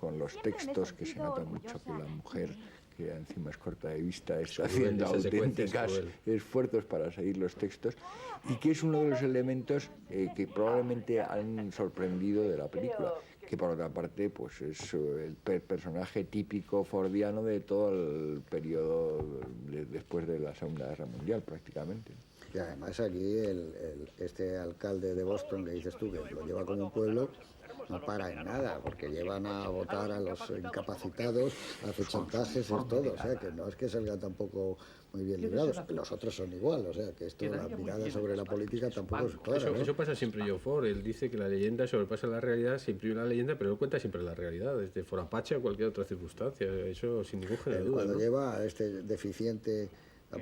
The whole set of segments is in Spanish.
con los textos, que se nota mucho que la mujer, que encima es corta de vista, está haciendo auténticos esfuerzos para seguir los textos, y que es uno de los elementos que probablemente han sorprendido de la película, que por otra parte pues es el personaje típico fordiano de todo el periodo después de la Segunda Guerra Mundial, prácticamente. Y además aquí este alcalde de Boston, que dices tú, que lo lleva como un pueblo, no para en nada, porque llevan a votar a los incapacitados, hace chantajes, es todo, o sea, que no es que salgan tampoco muy bien librados, los otros son igual, o sea, que esto, la mirada sobre la política tampoco es clara, ¿no? Eso pasa siempre John Ford, él dice que la leyenda sobrepasa la realidad, se imprime la leyenda, pero él cuenta siempre la realidad, desde For Apache a cualquier otra circunstancia, eso sin ningún género de duda. Cuando lleva a este deficiente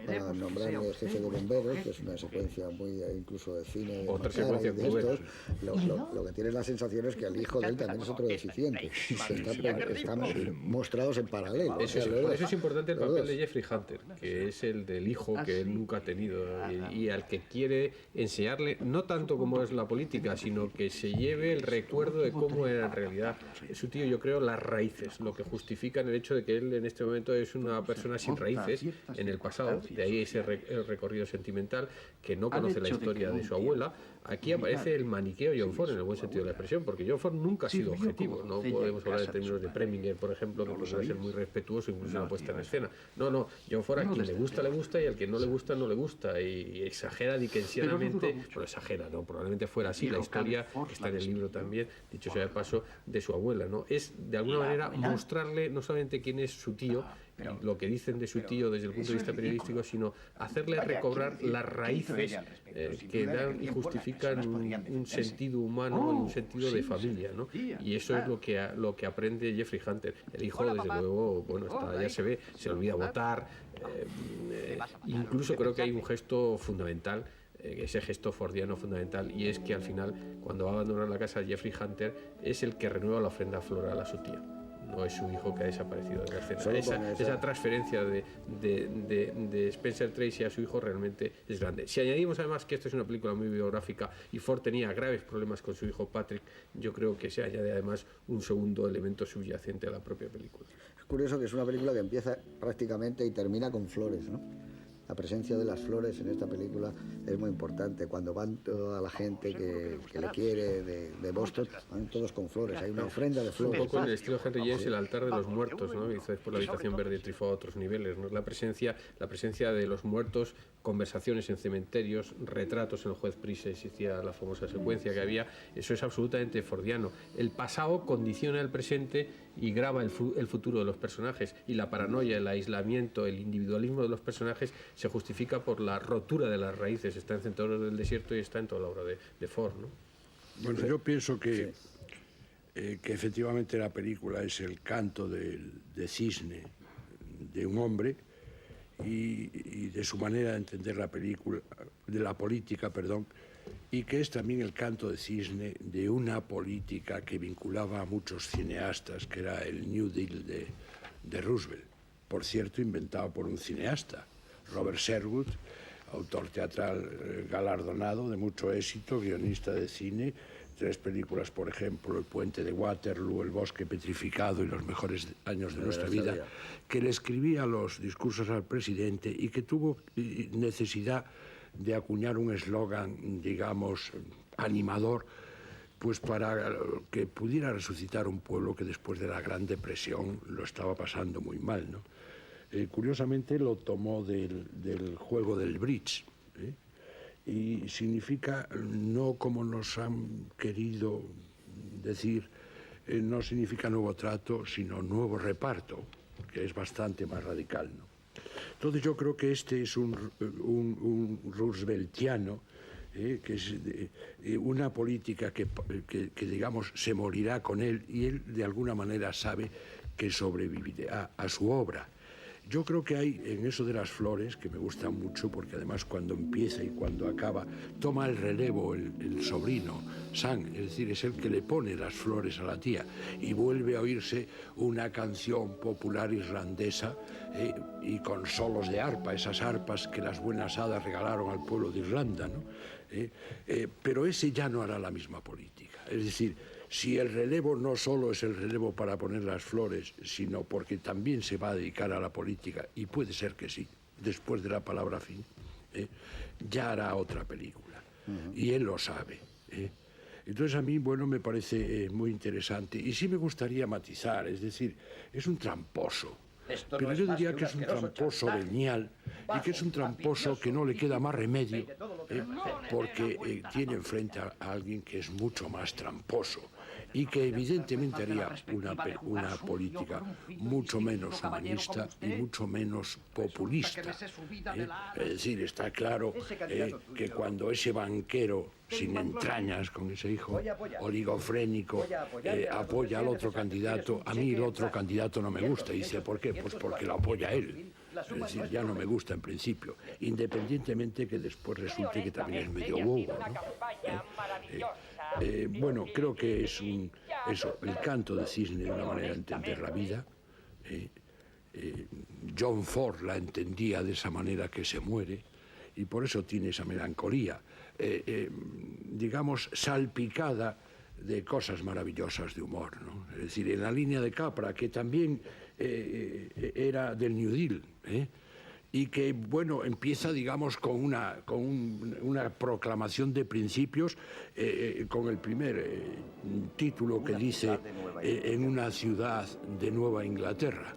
para nombrarle el jefe de bomberos, que es una secuencia muy incluso de cine, otra secuencia de estos, lo que tiene la sensación es que el hijo de él también es otro deficiente, están mostrados en paralelo. Por eso es importante el papel de Jeffrey Hunter, que es el del hijo que él nunca ha tenido y al que quiere enseñarle no tanto cómo es la política, sino que se lleve el recuerdo de cómo era en realidad su tío, yo creo, las raíces, lo que justifica el hecho de que él en este momento es una persona sin raíces en el pasado. De ahí ese recorrido sentimental, que no conoce la historia de su abuela. Aquí aparece el maniqueo John Ford en el buen sentido de la expresión, porque John Ford nunca ha sido objetivo. No podemos hablar en términos de Preminger, por ejemplo, que podría ser muy respetuoso incluso en la puesta en escena. No, John Ford a quien le gusta y al que no le gusta, y exagera dickensianamente, bueno, exagera, no, probablemente fuera así la historia, que está en el libro también, dicho sea de paso, de su abuela, ¿no? Es de alguna manera mostrarle no solamente quién es su tío, lo que dicen de su tío desde el punto de vista periodístico, sino hacerle recobrar las raíces que dan y justifican un sentido humano y un sentido de familia, ¿no? Y eso es lo que aprende Jeffrey Hunter. El hijo, desde luego, bueno, ya se ve, se olvida votar, incluso creo que hay un gesto fundamental, ese gesto fordiano fundamental, y es que al final, cuando va a abandonar la casa, Jeffrey Hunter es el que renueva la ofrenda floral a su tía. No es su hijo que ha desaparecido de la escena. Esa transferencia de Spencer Tracy a su hijo realmente es grande. Si añadimos además que esto es una película muy biográfica y Ford tenía graves problemas con su hijo Patrick, yo creo que se añade además un segundo elemento subyacente a la propia película. Es curioso que es una película que empieza prácticamente y termina con flores, ¿no? La presencia de las flores en esta película es muy importante. Cuando van toda la gente que le quiere de Boston, van todos con flores. Hay una ofrenda de flores. Un poco en el estilo Henry James, el altar de los muertos, ¿no? Hizo después la habitación verde y Truffaut a otros niveles, ¿no? La presencia de los muertos, conversaciones en cementerios, retratos en el juez Price, existía la famosa secuencia que había. Eso es absolutamente fordiano. El pasado condiciona el presente y graba el futuro de los personajes, y la paranoia, el aislamiento, el individualismo de los personajes se justifica por la rotura de las raíces. Está en Centauros del Desierto y está en toda la obra de Ford, ¿no? Bueno, yo pienso que efectivamente la película es el canto de cisne de un hombre y de su manera de entender la película, de la política, perdón, y que es también el canto de cisne de una política que vinculaba a muchos cineastas, que era el New Deal de Roosevelt, por cierto, inventado por un cineasta, Robert Sherwood, autor teatral galardonado de mucho éxito, guionista de cine, 3 películas, por ejemplo, El puente de Waterloo, El bosque petrificado y Los mejores años de nuestra vida, que le escribía los discursos al presidente y que tuvo necesidad de acuñar un eslogan, digamos, animador, pues para que pudiera resucitar un pueblo que después de la Gran Depresión lo estaba pasando muy mal, ¿no? Curiosamente lo tomó del juego del bridge, y significa, no como nos han querido decir, no significa nuevo trato, sino nuevo reparto, que es bastante más radical, ¿no? Entonces yo creo que este es un rooseveltiano, que es una política que digamos se morirá con él, y él de alguna manera sabe que sobrevivirá a su obra. Yo creo que hay en eso de las flores, que me gusta mucho, porque además cuando empieza y cuando acaba, toma el relevo el sobrino, Sam, es decir, es el que le pone las flores a la tía, y vuelve a oírse una canción popular irlandesa, y con solos de arpa, esas arpas que las buenas hadas regalaron al pueblo de Irlanda, ¿no? Pero ese ya no hará la misma política, es decir, si el relevo no solo es el relevo para poner las flores, sino porque también se va a dedicar a la política, y puede ser que sí, después de la palabra fin, ya hará otra película. Y él lo sabe. Entonces a mí, bueno, me parece muy interesante. Y sí me gustaría matizar, es decir, es un tramposo. Pero yo diría que es un tramposo venial y que es un tramposo que no le queda más remedio porque tiene enfrente a alguien que es mucho más tramposo y que evidentemente haría una política mucho menos humanista y mucho menos populista. Es decir, está claro que cuando ese banquero sin entrañas, con ese hijo oligofrénico, apoya al otro candidato, a mí el otro candidato no me gusta. Y dice, ¿por qué? Pues porque lo apoya él. Es decir, ya no me gusta en principio, independientemente que después resulte que también es medio bobo, ¿no? Bueno, creo que es eso, el canto de cisne de una manera de entender la vida. John Ford la entendía de esa manera que se muere y por eso tiene esa melancolía, digamos, salpicada de cosas maravillosas de humor, ¿no? Es decir, en la línea de Capra, que también era del New Deal, y que, bueno, empieza, digamos, con una proclamación de principios, con el primer título que dice en una ciudad de Nueva Inglaterra.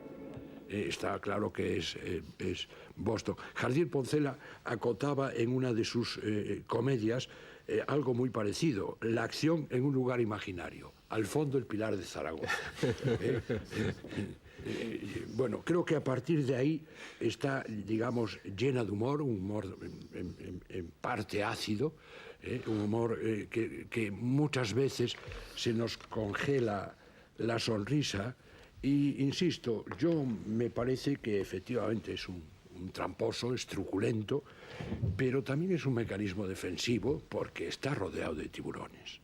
Está claro que es Boston. Jardiel Poncela acotaba en una de sus comedias algo muy parecido, la acción en un lugar imaginario, al fondo el Pilar de Zaragoza. Bueno, creo que a partir de ahí está, digamos, llena de humor, un humor en parte ácido, un humor que muchas veces se nos congela la sonrisa. Y, insisto, yo me parece que efectivamente es un tramposo, es truculento, pero también es un mecanismo defensivo porque está rodeado de tiburones.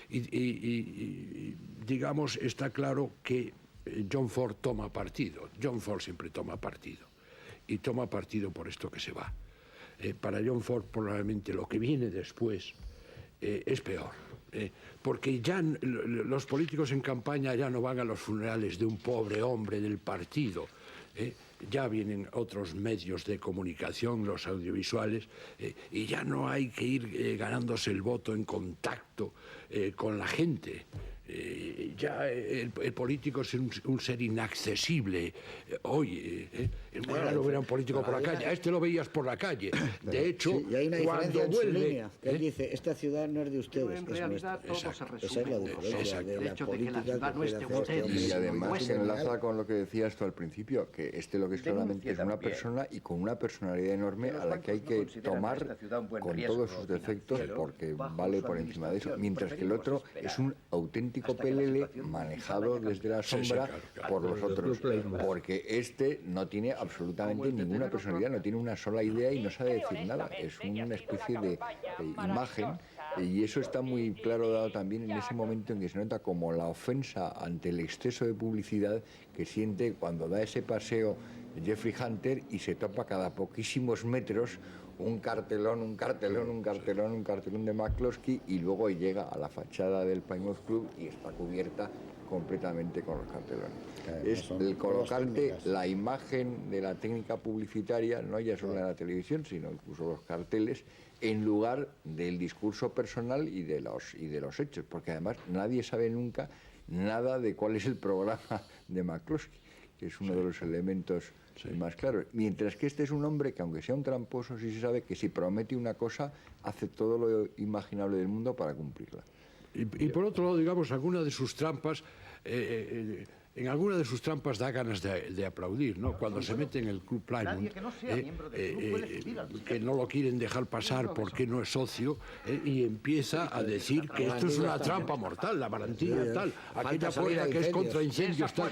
Y digamos, está claro que John Ford toma partido. John Ford siempre toma partido. Y toma partido por esto que se va. Para John Ford probablemente lo que viene después es peor. Porque ya los políticos en campaña ya no van a los funerales de un pobre hombre del partido, ya vienen otros medios de comunicación, los audiovisuales, y ya no hay que ir ganándose el voto en contacto con la gente. Ya el político es un ser inaccesible. Hoy, en Moreno era un político por la calle, a este lo veías por la calle. De hecho, sí, y hay una diferencia cuando vuelve... línea, él dice, esta ciudad no es de ustedes, en realidad todo se resume. Esa es la diferencia de la política que puede hacer este hombre. Y además se enlaza con lo que decías tú al principio, que lo que es claramente es una persona y con una personalidad enorme a la que hay que tomar con todos sus defectos porque vale por encima de eso, mientras que el otro es un auténtico pelele manejado desde la sombra por los otros, porque este no tiene absolutamente ninguna personalidad, no tiene una sola idea y no sabe decir nada, es una especie de imagen. Y eso está muy claro dado también en ese momento en que se nota como la ofensa ante el exceso de publicidad que siente cuando da ese paseo Jeffrey Hunter y se topa cada poquísimos metros un cartelón de McCloskey y luego llega a la fachada del Plymouth Club y está cubierta completamente con los cartelones. Es el colocarte la imagen de la técnica publicitaria, no ya solo en la televisión, sino incluso los carteles, en lugar del discurso personal y de los hechos, porque además nadie sabe nunca nada de cuál es el programa de McCloskey, que es uno de los elementos más claros. Mientras que este es un hombre que, aunque sea un tramposo, sí se sabe que si promete una cosa, hace todo lo imaginable del mundo para cumplirla. Y por otro lado, digamos, alguna de sus trampas... en alguna de sus trampas da ganas de aplaudir, ¿no? Cuando se mete en el Club Plymouth, que no lo quieren dejar pasar porque no es socio, y empieza a decir que esto es una trampa mortal, la barandilla tal, aquella puerta que es contra incendios tal,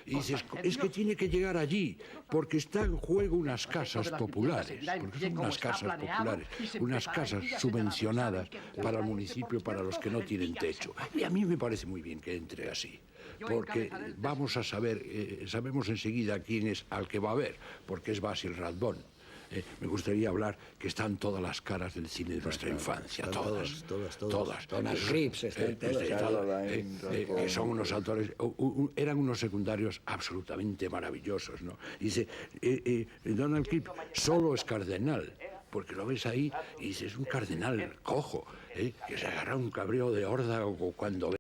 y dices, es que tiene que llegar allí, porque está en juego unas casas populares, porque son unas casas populares, unas casas subvencionadas para el municipio, para los que no tienen techo. Y a mí me parece muy bien que entre así, porque vamos a saber, sabemos enseguida quién es al que va a ver, porque es Basil Rathbone. Me gustaría hablar que están todas las caras del cine de nuestra infancia, todas. Donald Cripps, que son unos autores, eran unos secundarios absolutamente maravillosos, ¿no? Dice, Donald Cripps solo es cardenal, porque lo ves ahí y dices, es un cardenal cojo, que se agarra un cabreo de horda o cuando